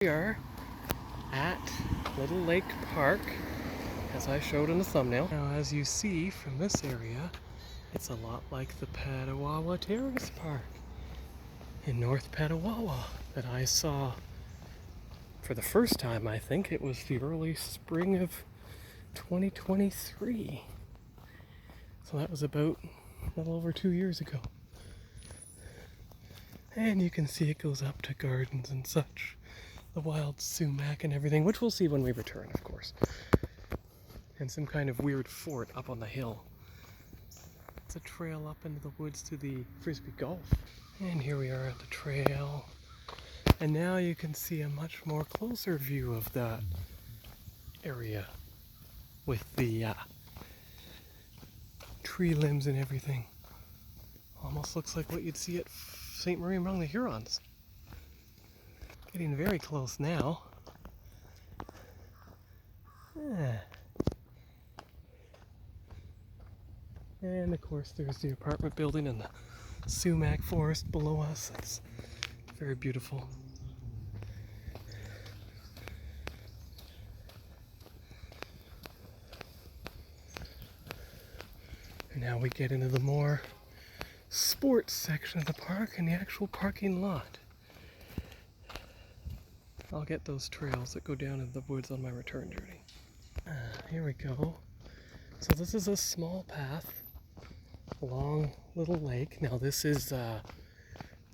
We are at Little Lake Park, as I showed in the thumbnail. Now, as you see from this area, it's a lot like the Petawawa Terrace Park in North Petawawa that I saw for the first time. I think it was the early spring of 2023. So that was about a little over 2 years ago. And you can see it goes up to gardens and such. The wild sumac and everything, which we'll see when we return, of course. And some kind of weird fort up on the hill. It's a trail up into the woods to the Frisbee Golf. And here we are at the trail. And now you can see a much more closer view of that area with the tree limbs and everything. Almost looks like what you'd see at St. Marie among the Hurons. Getting very close now. And of course there's the apartment building and the sumac forest below us. It's very beautiful. And now we get into the more sports section of the park and the actual parking lot. I'll get those trails that go down into the woods on my return journey. Here we go. So this is a small path along Little Lake. Now this is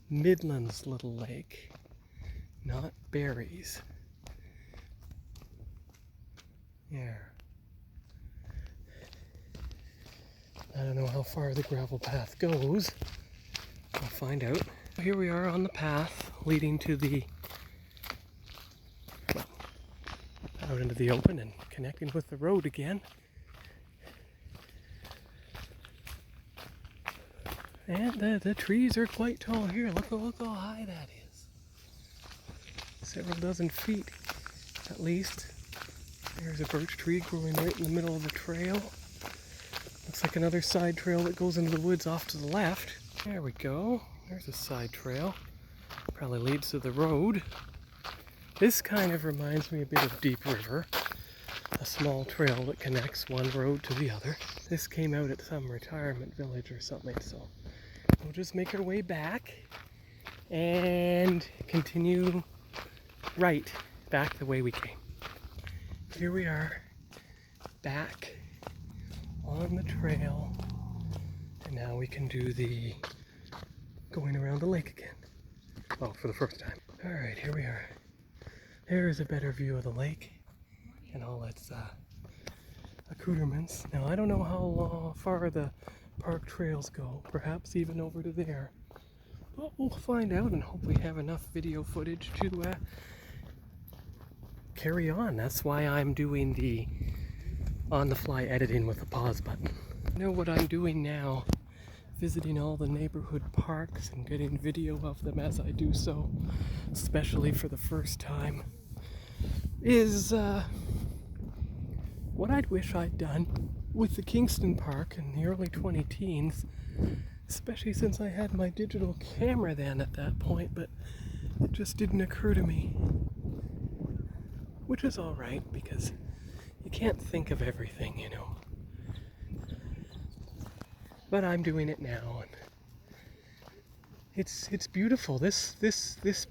Midland's Little Lake, not Barry's. Yeah. I don't know how far the gravel path goes. I'll find out. Here we are on the path leading to out into the open and connecting with the road again. And the trees are quite tall here. Look how high that is. Several dozen feet at least. There's a birch tree growing right in the middle of the trail. Looks like another side trail that goes into the woods off to the left. There we go. There's a side trail. Probably leads to the road. This kind of reminds me a bit of Deep River, a small trail that connects one road to the other. This came out at some retirement village or something, so we'll just make our way back and continue right back the way we came. Here we are, back on the trail, and now we can do the going around the lake again. Well, for the first time. Alright, here we are. There's a better view of the lake and all its accoutrements. Now, I don't know how far the park trails go, perhaps even over to there. But we'll find out and hope we have enough video footage to carry on. That's why I'm doing the on-the-fly editing with the pause button. You know what I'm doing now? Visiting all the neighborhood parks and getting video of them as I do so, especially for the first time, is what I'd wish I'd done with the Kingston Park in the early 20-teens, especially since I had my digital camera then at that point, but it just didn't occur to me. Which is alright, because you can't think of everything, you know. But I'm doing it now, and it's beautiful. This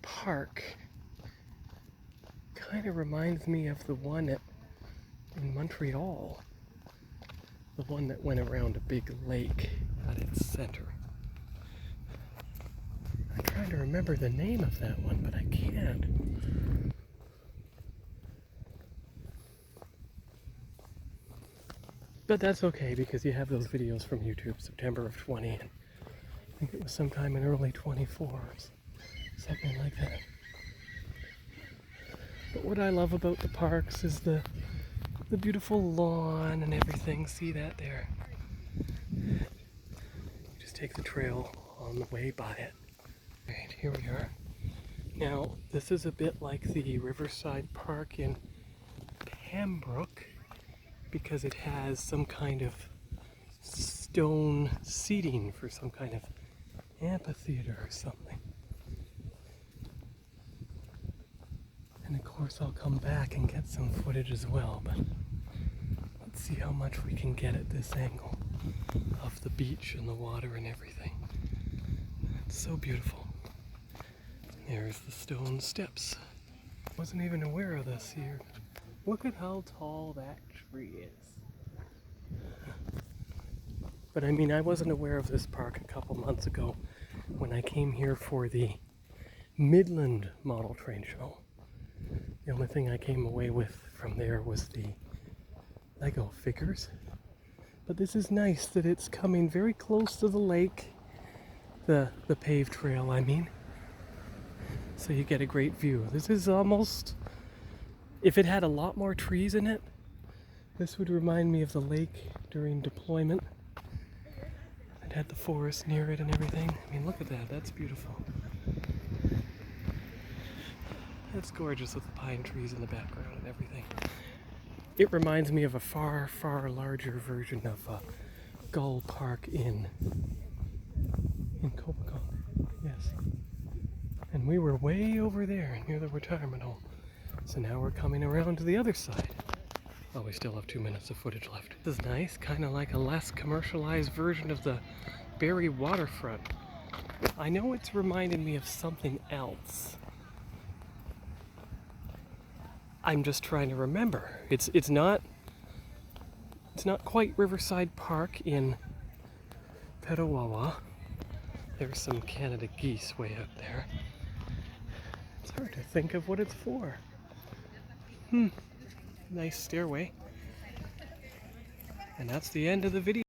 park kind of reminds me of the one in Montreal, the one that went around a big lake at its center. I'm trying to remember the name of that one, but I can't. But that's okay, because you have those videos from YouTube, September of 20, and I think it was sometime in early 24, or something like that. But what I love about the parks is the beautiful lawn and everything. See that there? You just take the trail on the way by it. Right, here we are. Now, this is a bit like the Riverside Park in Pembroke, because it has some kind of stone seating for some kind of amphitheater or something. And of course I'll come back and get some footage as well, but let's see how much we can get at this angle of the beach and the water and everything. It's so beautiful. There's the stone steps. Wasn't even aware of this here. Look at how tall that tree is. But I mean, I wasn't aware of this park a couple months ago when I came here for the Midland model train show. The only thing I came away with from there was the Lego figures. But this is nice that it's coming very close to the lake, the paved trail, I mean. So you get a great view. This is almost, if it had a lot more trees in it, this would remind me of the lake during deployment. It had the forest near it and everything. I mean, look at that, that's beautiful. It's gorgeous with the pine trees in the background and everything. It reminds me of a far, far larger version of Gull Park in Copacan. Yes. And we were way over there near the retirement home. So now we're coming around to the other side. Oh, we still have 2 minutes of footage left. This is nice, kind of like a less commercialized version of the Barrie waterfront. I know it's reminding me of something else. I'm just trying to remember. It's not quite Riverside Park in Petawawa. There's some Canada geese way out there. It's hard to think of what it's for. Nice stairway. And that's the end of the video.